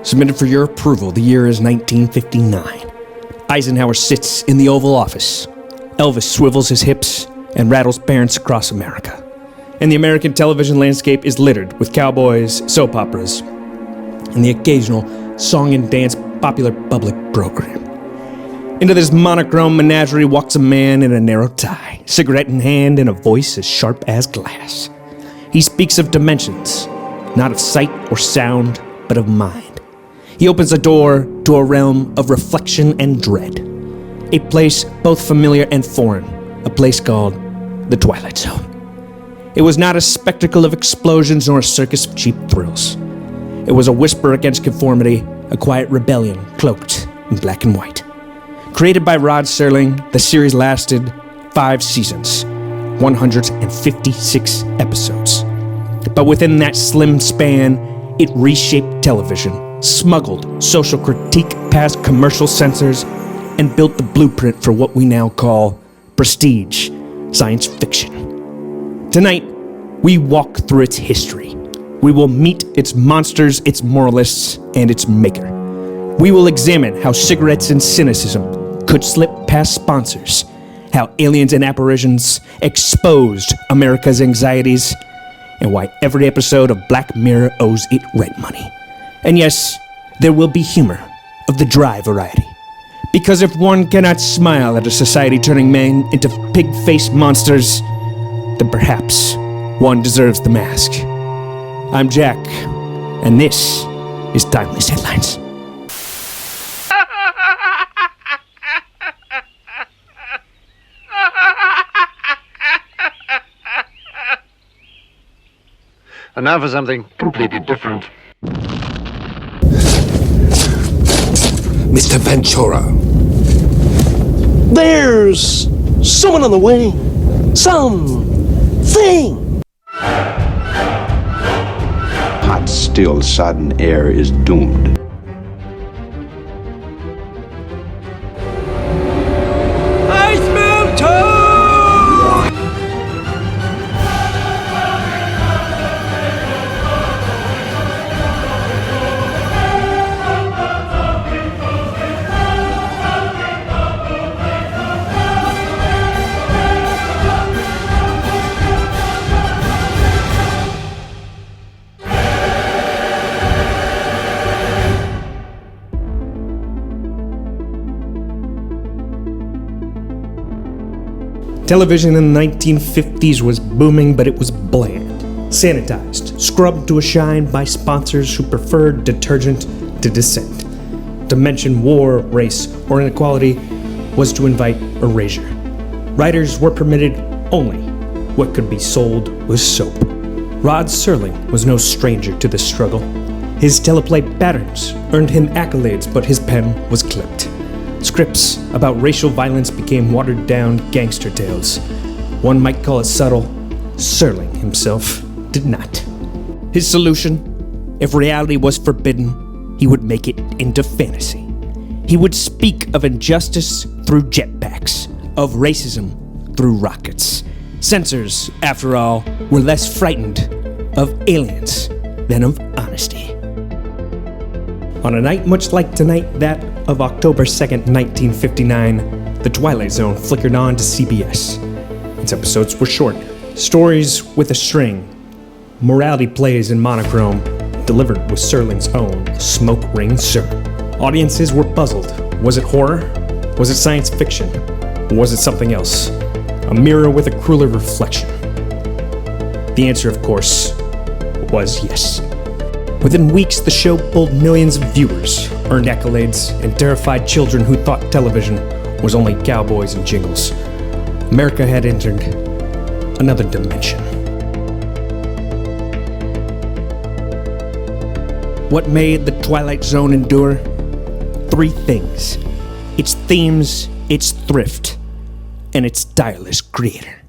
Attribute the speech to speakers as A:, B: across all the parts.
A: Submitted for your approval. The year is 1959. Eisenhower sits in the Oval Office. Elvis swivels his hips and rattles parents across America. And the American television landscape is littered with cowboys, soap operas, and the occasional song and dance popular public program. Into this monochrome menagerie walks a man in a narrow tie, cigarette in hand and a voice as sharp as glass. He speaks of dimensions, not of sight or sound, but of mind. He opens a door to a realm of reflection and dread. A place both familiar and foreign, a place called the Twilight Zone. It was not a spectacle of explosions nor a circus of cheap thrills. It was a whisper against conformity, a quiet rebellion cloaked in black and white. Created by Rod Serling, the series lasted 5 seasons, 156 episodes. But within that slim span, it reshaped television, smuggled social critique past commercial censors, and built the blueprint for what we now call prestige science fiction. Tonight, we walk through its history. We will meet its monsters, its moralists, and its maker. We will examine how cigarettes and cynicism could slip past sponsors, how aliens and apparitions exposed America's anxieties, and why every episode of Black Mirror owes it rent money. And yes, there will be humor of the dry variety. Because if one cannot smile at a society turning men into pig-faced monsters, then perhaps one deserves the mask. I'm Jack, and this is Timeless Headlines.
B: And now for something completely different.
C: Mr. Ventura.
D: There's someone on the way. Something.
E: Hot, still, sodden air is doomed.
D: I smell toad!
A: Television in the 1950s was booming, but it was bland, sanitized, scrubbed to a shine by sponsors who preferred detergent to dissent. To mention war, race, or inequality was to invite erasure. Writers were permitted only what could be sold was soap. Rod Serling was no stranger to this struggle. His teleplay patterns earned him accolades, but his pen was clipped. Scripts about racial violence became watered-down gangster tales. One might call it subtle. Serling himself did not. His solution? If reality was forbidden, he would make it into fantasy. He would speak of injustice through jetpacks, of racism through rockets. Censors, after all, were less frightened of aliens than of honesty. On a night much like tonight, that of October 2nd, 1959, The Twilight Zone flickered on to CBS. Its episodes were short, stories with a string, morality plays in monochrome, delivered with Serling's own smoke ring sermon. Audiences were puzzled. Was it horror? Was it science fiction? Or was it something else? A mirror with a crueler reflection? The answer, of course, was yes. Within weeks, the show pulled millions of viewers, earned accolades, and terrified children who thought television was only cowboys and jingles. America had entered another dimension. What made the Twilight Zone endure? 3 things: its themes, its thrift, and its tireless creator.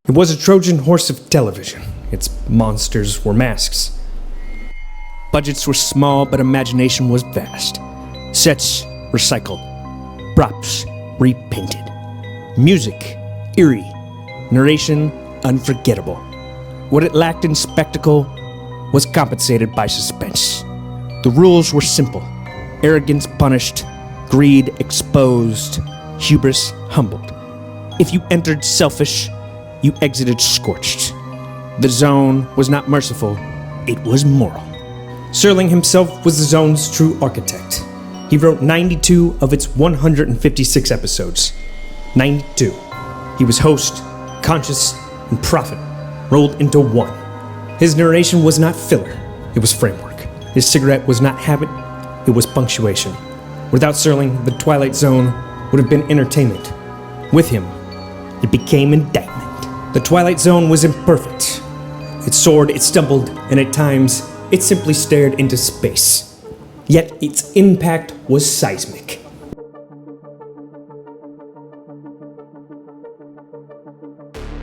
A: It was a Trojan horse of television. Its monsters were masks. Budgets were small, but imagination was vast. Sets recycled. Props repainted. Music eerie. Narration unforgettable. What it lacked in spectacle was compensated by suspense. The rules were simple. Arrogance punished. Greed exposed. Hubris humbled. If you entered selfish, you exited scorched. The Zone was not merciful, it was moral. Serling himself was the Zone's true architect. He wrote 92 of its 156 episodes. 92. He was host, conscious, and prophet, rolled into one. His narration was not filler, it was framework. His cigarette was not habit, it was punctuation. Without Serling, the Twilight Zone would have been entertainment. With him, it became indictment. The Twilight Zone was imperfect. It soared, it stumbled, and at times, it simply stared into space. Yet its impact was seismic.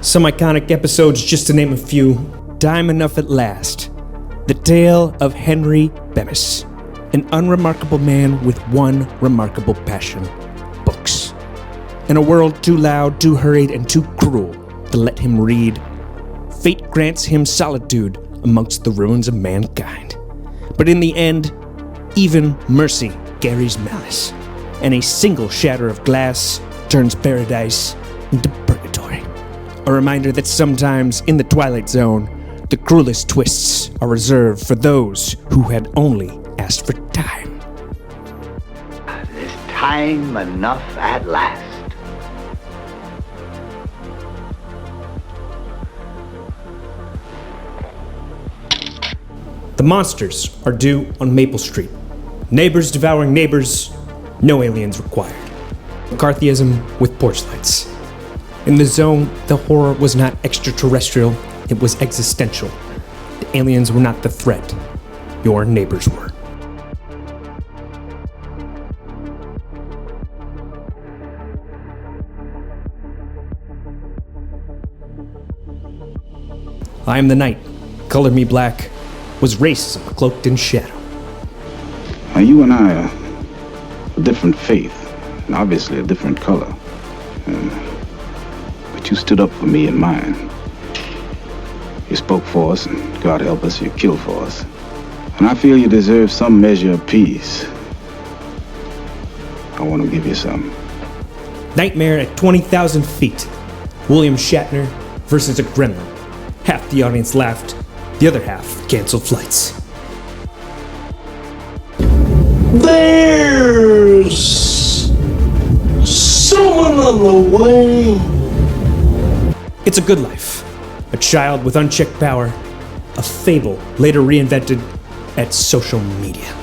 A: Some iconic episodes, just to name a few. Time Enough at Last. The Tale of Henry Bemis, an unremarkable man with one remarkable passion: books. In a world too loud, too hurried, and too cruel to let him read, fate grants him solitude amongst the ruins of mankind. But in the end, even mercy carries malice, and a single shatter of glass turns paradise into purgatory. A reminder that sometimes in the Twilight Zone, the cruelest twists are reserved for those who had only asked for time.
C: There's time enough at last.
A: The monsters are due on Maple Street. Neighbors devouring neighbors, no aliens required. McCarthyism with porch lights. In the Zone, the horror was not extraterrestrial, it was existential. The aliens were not the threat, your neighbors were. I am the night, color me black, was racism cloaked in shadow.
F: Now you and I are a different faith, and obviously a different color. But you stood up for me and mine. You spoke for us, and God help us, you killed for us. And I feel you deserve some measure of peace. I want to give you some.
A: Nightmare at 20,000 feet. William Shatner versus a gremlin. Half the audience laughed, the other half canceled flights.
D: There's someone on the way.
A: It's a Good Life. A child with unchecked power. A fable later reinvented at social media.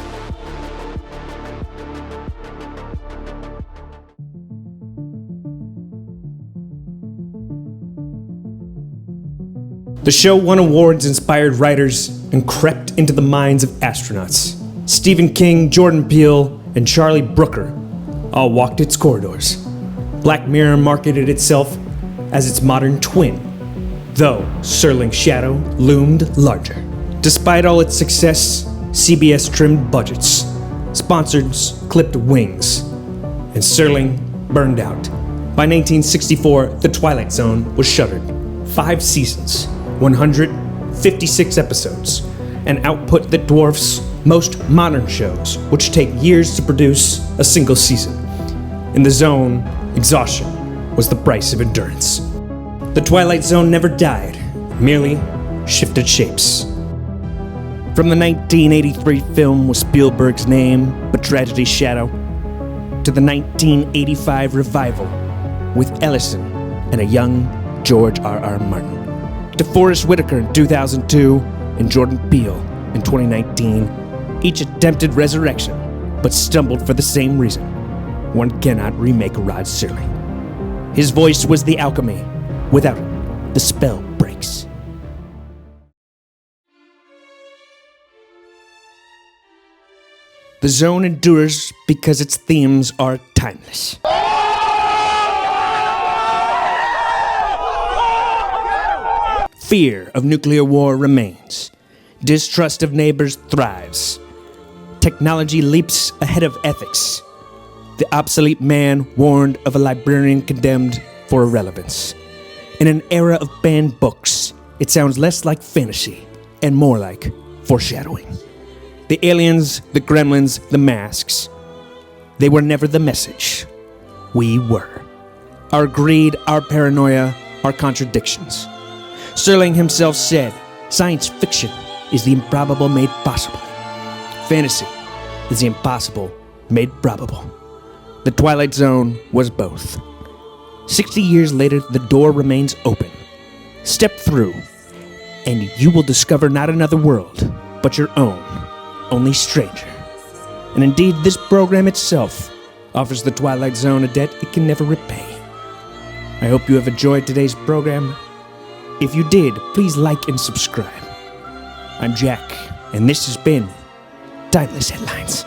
A: The show won awards, inspired writers, and crept into the minds of astronauts. Stephen King, Jordan Peele, and Charlie Brooker all walked its corridors. Black Mirror marketed itself as its modern twin, though Serling's shadow loomed larger. Despite all its success, CBS trimmed budgets, sponsors clipped wings, and Serling burned out. By 1964, The Twilight Zone was shuttered. 5 seasons, 156 episodes, an output that dwarfs most modern shows, which take years to produce a single season. In the Zone, exhaustion was the price of endurance. The Twilight Zone never died, merely shifted shapes. From the 1983 film with Spielberg's name, but tragedy's shadow, to the 1985 revival with Ellison and a young George R.R. Martin, to Forrest Whitaker in 2002 and Jordan Peele in 2019, each attempted resurrection, but stumbled for the same reason. One cannot remake Rod Serling. His voice was the alchemy. Without it, the spell breaks. The Zone endures because its themes are timeless. Fear of nuclear war remains. Distrust of neighbors thrives. Technology leaps ahead of ethics. The obsolete man warned of a librarian condemned for irrelevance. In an era of banned books, it sounds less like fantasy and more like foreshadowing. The aliens, the gremlins, the masks, they were never the message. We were. Our greed, our paranoia, our contradictions. Serling himself said, science fiction is the improbable made possible. Fantasy is the impossible made probable. The Twilight Zone was both. 60 years later, the door remains open. Step through, and you will discover not another world, but your own, only stranger. And indeed, this program itself offers the Twilight Zone a debt it can never repay. I hope you have enjoyed today's program. If you did, please like and subscribe. I'm Jack, and this has been Timeless Headlines.